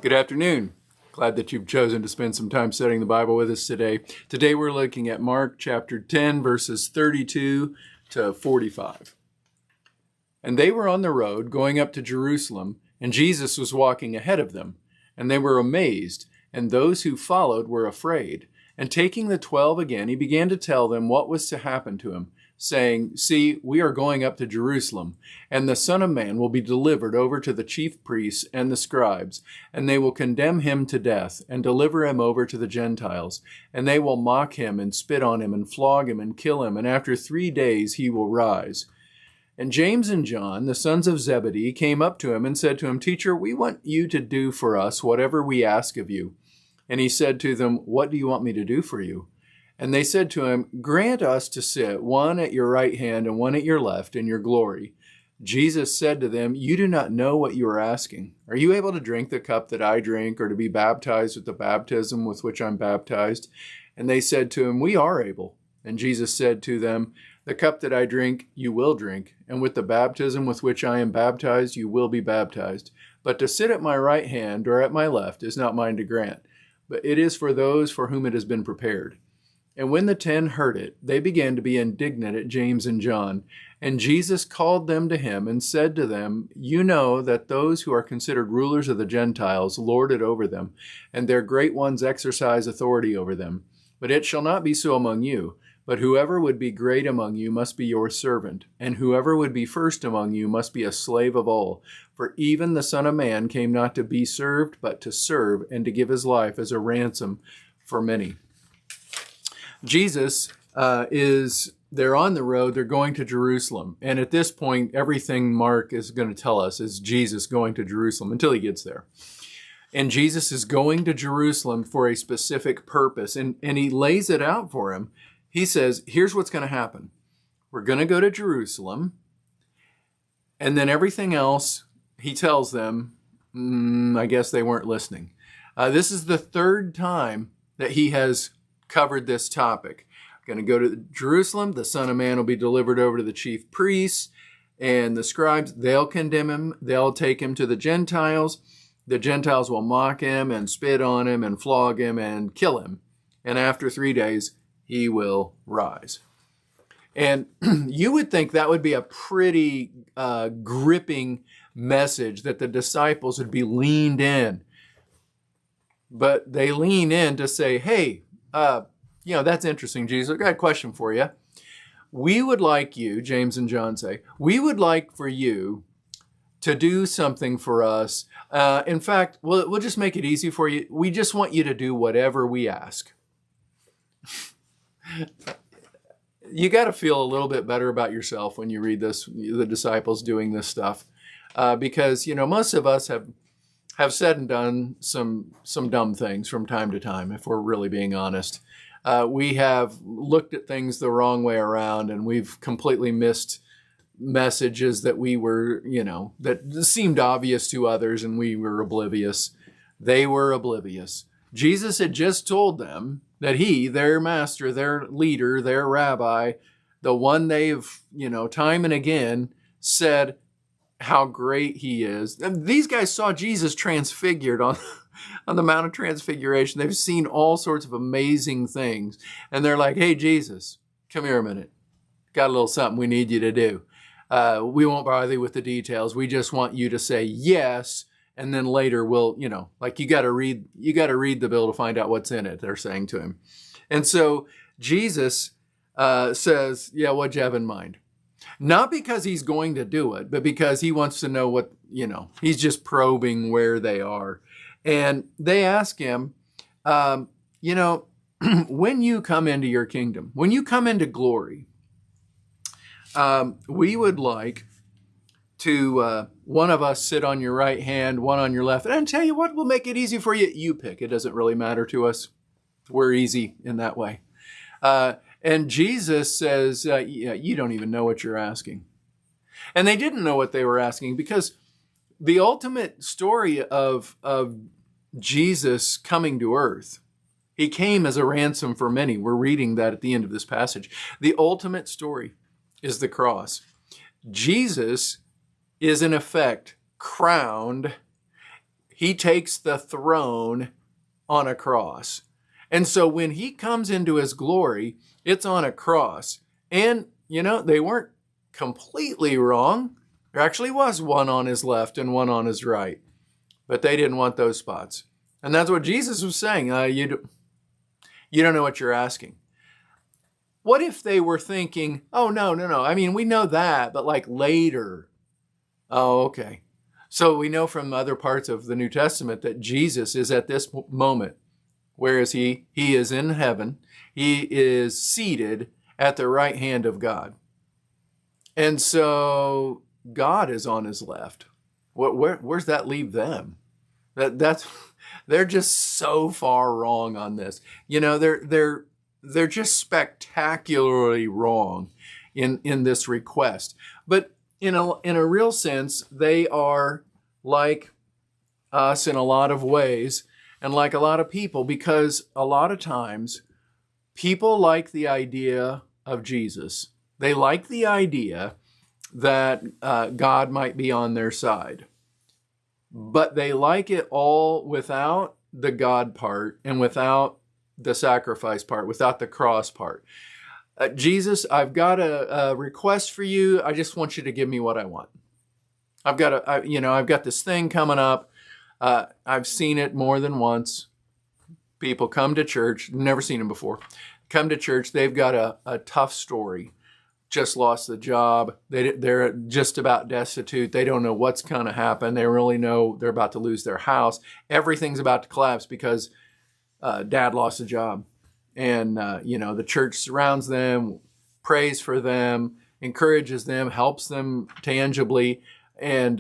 Good afternoon. Glad that you've chosen to spend some time studying the Bible with us today. Today we're looking at Mark chapter 10, verses 32 to 45. And they were on the road going up to Jerusalem, and Jesus was walking ahead of them. And they were amazed, and those who followed were afraid. And taking the 12 again, he began to tell them what was to happen to him, saying, "See, we are going up to Jerusalem, and the Son of Man will be delivered over to the chief priests and the scribes, and they will condemn him to death, and deliver him over to the Gentiles. And they will mock him, and spit on him, and flog him, and kill him, and after 3 days he will rise." And James and John, the sons of Zebedee, came up to him and said to him, "Teacher, we want you to do for us whatever we ask of you." And he said to them, "What do you want me to do for you?" And they said to him, "Grant us to sit, one at your right hand and one at your left, in your glory." Jesus said to them, "You do not know what you are asking. Are you able to drink the cup that I drink, or to be baptized with the baptism with which I'm baptized?" And they said to him, "We are able." And Jesus said to them, "The cup that I drink, you will drink, and with the baptism with which I am baptized, you will be baptized. But to sit at my right hand or at my left is not mine to grant, but it is for those for whom it has been prepared." And when the 10 heard it, they began to be indignant at James and John. And Jesus called them to him and said to them, "You know that those who are considered rulers of the Gentiles lord it over them, and their great ones exercise authority over them. But it shall not be so among you. But whoever would be great among you must be your servant, and whoever would be first among you must be a slave of all. For even the Son of Man came not to be served, but to serve, and to give his life as a ransom for many." Jesus they're on the road, they're going to Jerusalem. And at this point, everything Mark is going to tell us is Jesus going to Jerusalem until he gets there. And Jesus is going to Jerusalem for a specific purpose. And he lays it out for him. He says, here's what's going to happen. We're going to go to Jerusalem. And then everything else, he tells them, I guess they weren't listening. This is the third time that he has covered this topic. Going to go to Jerusalem. The Son of Man will be delivered over to the chief priests and the scribes. They'll condemn him. They'll take him to the Gentiles. The Gentiles will mock him and spit on him and flog him and kill him. And after 3 days, he will rise. And you would think that would be a pretty gripping message, that the disciples would be leaned in. But they lean in to say, hey, that's interesting, Jesus. I've got a question for you. We would like you, James and John say, we would like for you to do something for us. In fact, we'll just make it easy for you. We just want you to do whatever we ask. You got to feel a little bit better about yourself when you read this, the disciples doing this stuff. Because, most of us have said and done some dumb things from time to time, if we're really being honest. We have looked at things the wrong way around, and we've completely missed messages that we were, that seemed obvious to others, and we were oblivious. They were oblivious. Jesus had just told them that he, their master, their leader, their rabbi, the one they've, time and again said how great he is. And these guys saw Jesus transfigured on the Mount of Transfiguration. They've seen all sorts of amazing things. And they're like, "Hey, Jesus, come here a minute. Got a little something we need you to do. We won't bother you with the details. We just want you to say yes. And then later we'll, you got to read the bill to find out what's in it," they're saying to him. And so Jesus says, "Yeah, what'd you have in mind?" Not because he's going to do it, but because he wants to know what, he's just probing where they are. And they ask him, when you come into your kingdom, when you come into glory, we would like to one of us sit on your right hand, one on your left. And I tell you what, we'll make it easy for you. You pick. It doesn't really matter to us. We're easy in that way. And Jesus says, you don't even know what you're asking. And they didn't know what they were asking, because the ultimate story of Jesus coming to earth, he came as a ransom for many. We're reading that at the end of this passage. The ultimate story is the cross. Jesus is in effect crowned He takes the throne on a cross. And so when he comes into his glory, it's on a cross. And, they weren't completely wrong. There actually was one on his left and one on his right. But they didn't want those spots. And that's what Jesus was saying. You don't know what you're asking. What if they were thinking, oh, no. I mean, we know that, but like later. Oh, okay. So we know from other parts of the New Testament that Jesus is at this moment. Where is he? He is in heaven. He is seated at the right hand of God. And so God is on his left. Where's that leave them? They're just so far wrong on this. They're just spectacularly wrong in this request. But in a real sense, they are like us in a lot of ways and like a lot of people, because a lot of times people like the idea of Jesus. They like the idea that God might be on their side. But they like it all without the God part and without the sacrifice part, without the cross part. Jesus, I've got a request for you. I just want you to give me what I want. I've got this thing coming up. I've seen it more than once. People come to church, never seen them before. Come to church, they've got a tough story. Just lost the job. They're just about destitute. They don't know what's going to happen. They really know they're about to lose their house. Everything's about to collapse because dad lost a job. And, the church surrounds them, prays for them, encourages them, helps them tangibly. And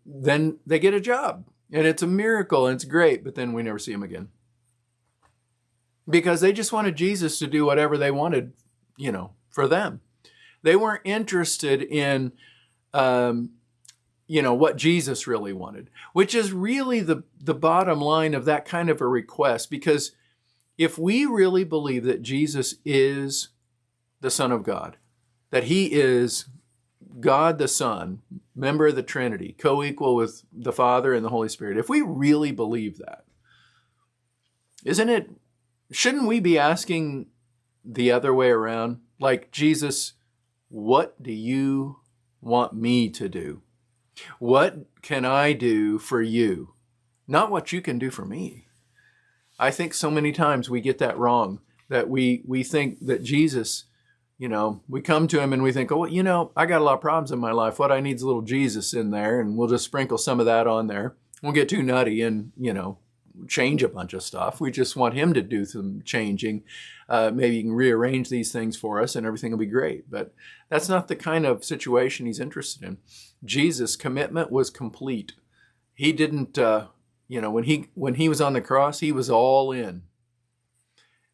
then they get a job. And it's a miracle and it's great. But then we never see them again. Because they just wanted Jesus to do whatever they wanted, for them. They weren't interested in, what Jesus really wanted, which is really the bottom line of that kind of a request. Because if we really believe that Jesus is the Son of God, that he is God the Son, member of the Trinity, co-equal with the Father and the Holy Spirit, if we really believe that, shouldn't we be asking the other way around? Like, Jesus, what do you want me to do? What can I do for you? Not what you can do for me. I think so many times we get that wrong, that we think that Jesus, we come to him and we think, I got a lot of problems in my life. What I need is a little Jesus in there, and we'll just sprinkle some of that on there. We'll get too nutty and, change a bunch of stuff. We just want him to do some changing. Maybe he can rearrange these things for us and everything will be great. But that's not the kind of situation he's interested in. Jesus' commitment was complete. He didn't, when he was on the cross, he was all in.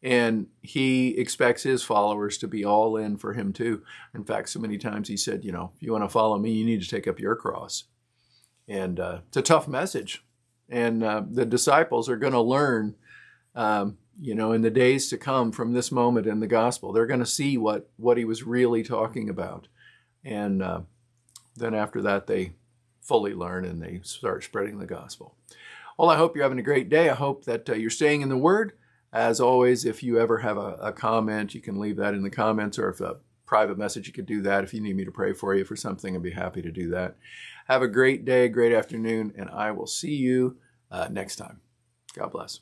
And he expects his followers to be all in for him too. In fact, so many times he said, if you want to follow me, you need to take up your cross. And it's a tough message. And the disciples are going to learn, in the days to come from this moment in the gospel. They're going to see what he was really talking about. And then after that, they fully learn and they start spreading the gospel. Well, I hope you're having a great day. I hope that you're staying in the Word. As always, if you ever have a comment, you can leave that in the comments, or if a private message, you could do that. If you need me to pray for you for something, I'd be happy to do that. Have a great day, great afternoon, and I will see you next time. God bless.